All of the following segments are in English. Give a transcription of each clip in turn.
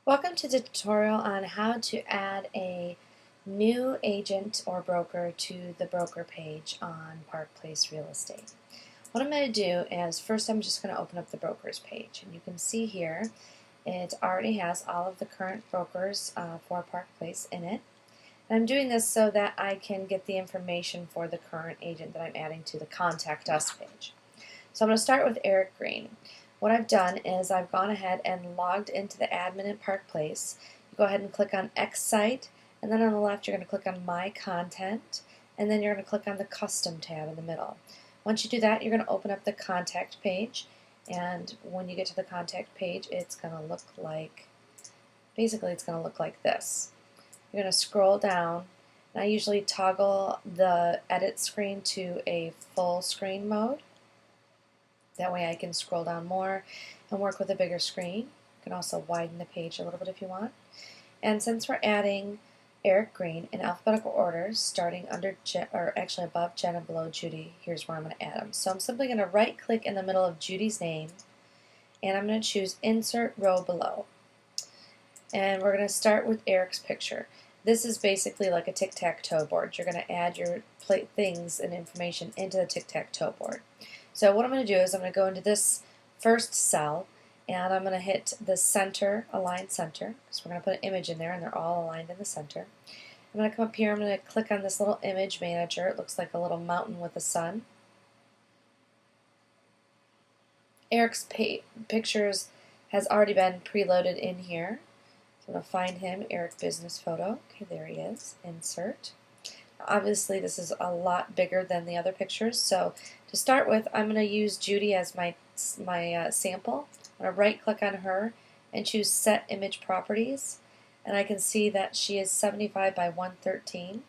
Welcome to the tutorial on how to add a new agent or broker to the broker page on Park Place Real Estate. What I'm going to do is first I'm just going to open up the brokers page, and you can see here it already has all of the current brokers for Park Place in it. And I'm doing this so that I can get the information for the current agent that I'm adding to the Contact Us page. So I'm going to start with Eric Green. What I've done is I've gone ahead and logged into the admin at Park Place. You go ahead and click on X Site, and then on the left you're going to click on My Content, and then you're going to click on the Custom tab in the middle. Once you do that, you're going to open up the Contact page, and when you get to the Contact page, it's going to look like, basically it's going to look like this. You're going to scroll down, and I usually toggle the edit screen to a full screen mode. That way I can scroll down more and work with a bigger screen. You can also widen the page a little bit if you want. And since we're adding Eric Green in alphabetical order, starting under or actually above Jen and below Judy, here's where I'm going to add them. So I'm simply going to right click in the middle of Judy's name, and I'm going to choose Insert Row Below. And we're going to start with Eric's picture. This is basically like a tic-tac-toe board. You're going to add your things and information into the tic-tac-toe board. So what I'm going to do is I'm going to go into this first cell, and I'm going to hit the center, align center, because we're going to put an image in there and they're all aligned in the center. I'm going to come up here, I'm going to click on this little image manager. It looks like a little mountain with a sun. Eric's pictures has already been preloaded in here. So I'm going to find him, Eric Business Photo. Okay, there he is. Insert. Obviously this is a lot bigger than the other pictures, so to start with I'm going to use Judy as my sample. I'm going to right click on her and choose Set Image Properties, and I can see that she is 75 by 113.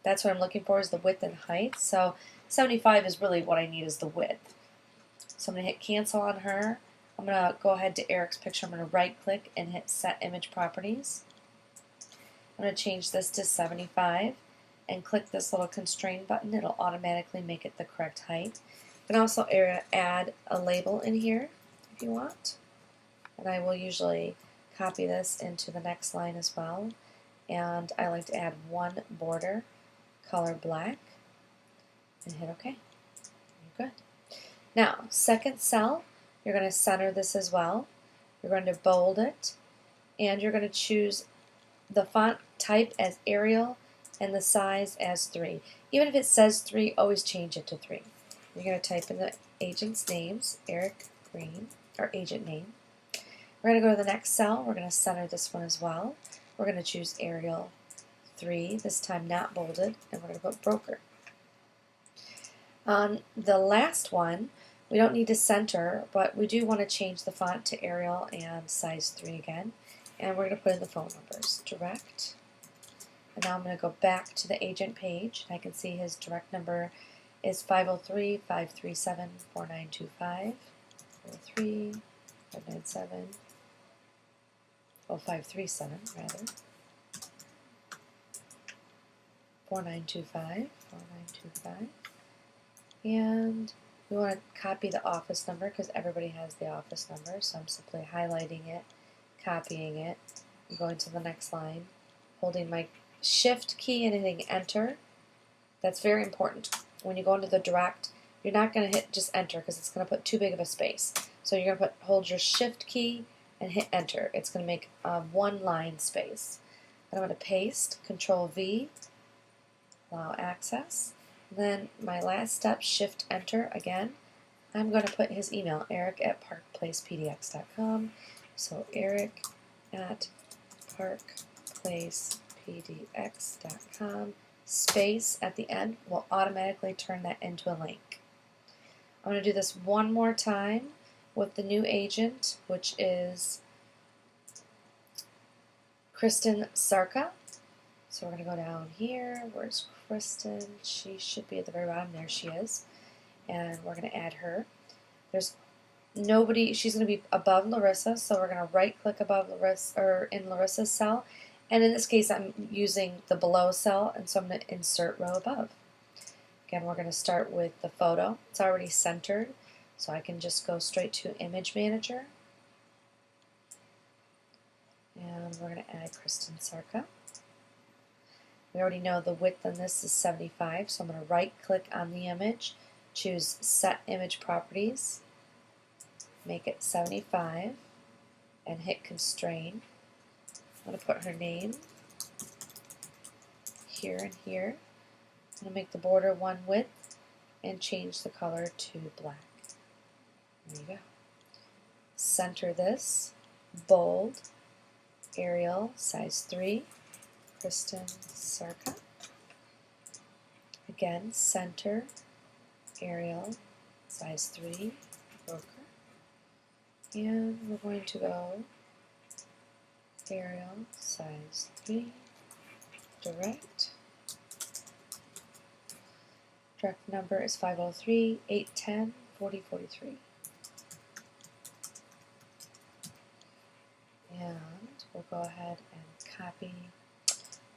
That's what I'm looking for, is the width and height. So 75 is really what I need, is the width. So I'm going to hit cancel on her. I'm going to go ahead to Eric's picture. I'm going to right click and hit Set Image Properties. I'm going to change this to 75. And click this little constrain button. It'll automatically make it the correct height. You can also add a label in here if you want. And I will usually copy this into the next line as well. And I like to add one border, color black, and hit OK. You're good. Now, second cell, you're going to center this as well. You're going to bold it, and you're going to choose the font type as Arial and the size as 3. Even if it says 3, always change it to 3. You're going to type in the agent's names, Eric Green, or agent name. We're going to go to the next cell. We're going to center this one as well. We're going to choose Arial 3, this time not bolded, and we're going to put broker. On the last one, we don't need to center, but we do want to change the font to Arial and size 3 again. And we're going to put in the phone numbers, direct. And now I'm going to go back to the agent page. I can see his direct number is 503-537-4925. 503-597. Oh, 537 rather. 4925. 4925. And we want to copy the office number because everybody has the office number. So I'm simply highlighting it, copying it, and going to the next line, holding my Shift key and hitting enter. That's very important. When you go into the direct, you're not going to hit just enter because it's going to put too big of a space. So you're going to hold your shift key and hit enter. It's going to make one line space. And I'm going to paste, Control V, allow access. And then my last step, shift enter again. I'm going to put his email, eric@parkplacepdx.com. So eric@parkplacepdx.com, space at the end will automatically turn that into a link. I'm going to do this one more time with the new agent, which is Kristen Sarka. So we're going to go down here. Where's Kristen? She should be at the very bottom. There she is. And we're going to add her. There's nobody, she's going to be above Larissa, so we're going to right click above Larissa, or in Larissa's cell. And in this case, I'm using the below cell, and so I'm going to insert row above. Again, we're going to start with the photo. It's already centered, so I can just go straight to Image Manager. And we're going to add Kristen Sarka. We already know the width on this is 75, so I'm going to right click on the image, choose Set Image Properties, make it 75, and hit Constrain. I'm going to put her name here and here. I'm going to make the border one width and change the color to black. There you go. Center this, bold, Arial, size 3, Kristen Sarka. Again, center, Arial, size 3, broker. And we're going to go Arial, size 3, direct. Direct number is 503-810-4043. And we'll go ahead and copy.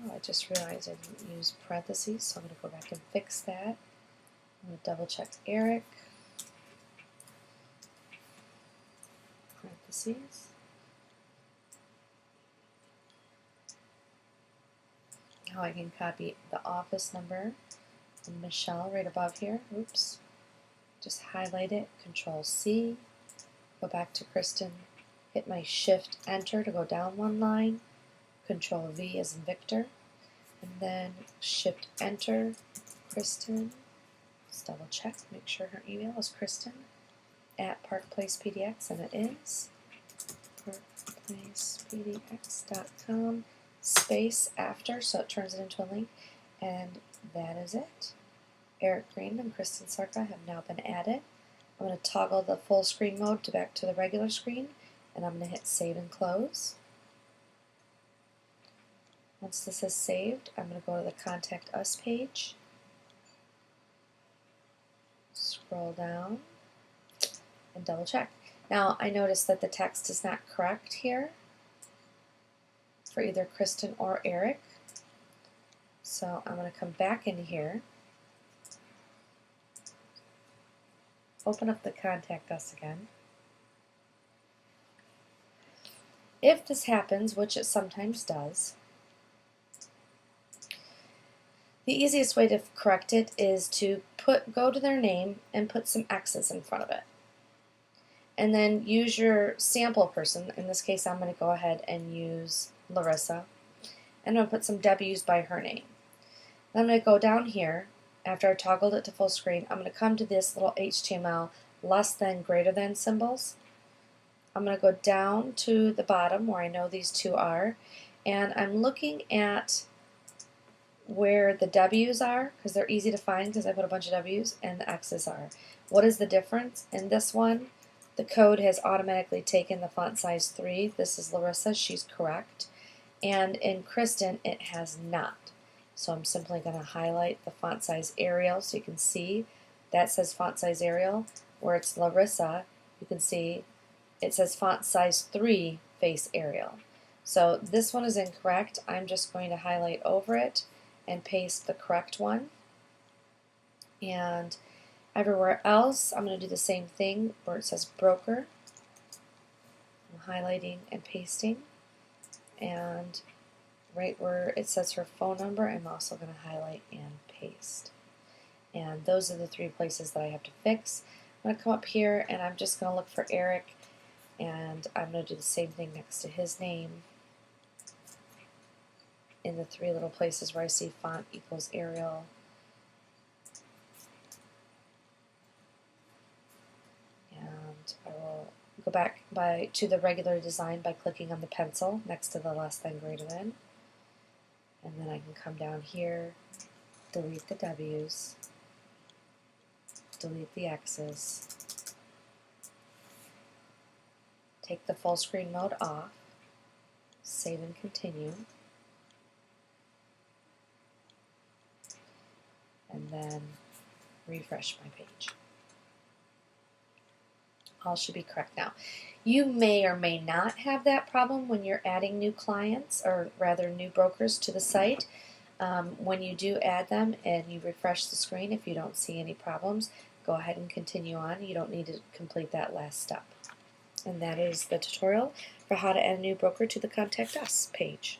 Oh, I just realized I didn't use parentheses, so I'm going to go back and fix that. I'm going to double check Eric. Parentheses. Now I can copy the office number and Michelle right above here. Oops. Just highlight it, Control C, go back to Kristen, hit my Shift Enter to go down one line, Control V as in Victor, and then Shift Enter, Kristen. Let's double check, make sure her email is Kristen at ParkPlacePDX, and it is ParkPlacePDX.com space after, so it turns it into a link, and that is it. Eric Green and Kristen Sarka have now been added. I'm going to toggle the full screen mode to back to the regular screen, and I'm going to hit Save and Close. Once this is saved, I'm going to go to the Contact Us page, scroll down, and double check. Now I notice that the text is not correct here for either Kristen or Eric, so I'm going to come back in here, open up the Contact Us again. If this happens, which it sometimes does, the easiest way to correct it is to go to their name and put some X's in front of it. And then use your sample person. In this case, I'm going to go ahead and use Larissa. And I'm going to put some W's by her name. Then I'm going to go down here. After I toggled it to full screen, I'm going to come to this little HTML less than greater than symbols. I'm going to go down to the bottom where I know these two are, and I'm looking at where the W's are, because they're easy to find because I put a bunch of W's, and the X's are. What is the difference? In this one, the code has automatically taken the font size 3. This is Larissa, she's correct. And in Kristen, it has not. So I'm simply going to highlight the font size Arial so you can see that says font size Arial. Where it's Larissa, you can see it says font size 3 face Arial. So this one is incorrect. I'm just going to highlight over it and paste the correct one. And everywhere else, I'm going to do the same thing where it says broker. I'm highlighting and pasting. And right where it says her phone number, I'm also going to highlight and paste. And those are the 3 places that I have to fix. I'm going to come up here and I'm just going to look for Eric, and I'm going to do the same thing next to his name in the 3 little places where I see font equals Arial. And I will go back to the regular design by clicking on the pencil next to the less than greater than. And then I can come down here, delete the W's, delete the X's, take the full screen mode off, save and continue, and then refresh my page. All should be correct now. You may or may not have that problem when you're adding new clients, or rather new brokers to the site. When you do add them and you refresh the screen, if you don't see any problems, go ahead and continue on. You don't need to complete that last step. And that is the tutorial for how to add a new broker to the Contact Us page.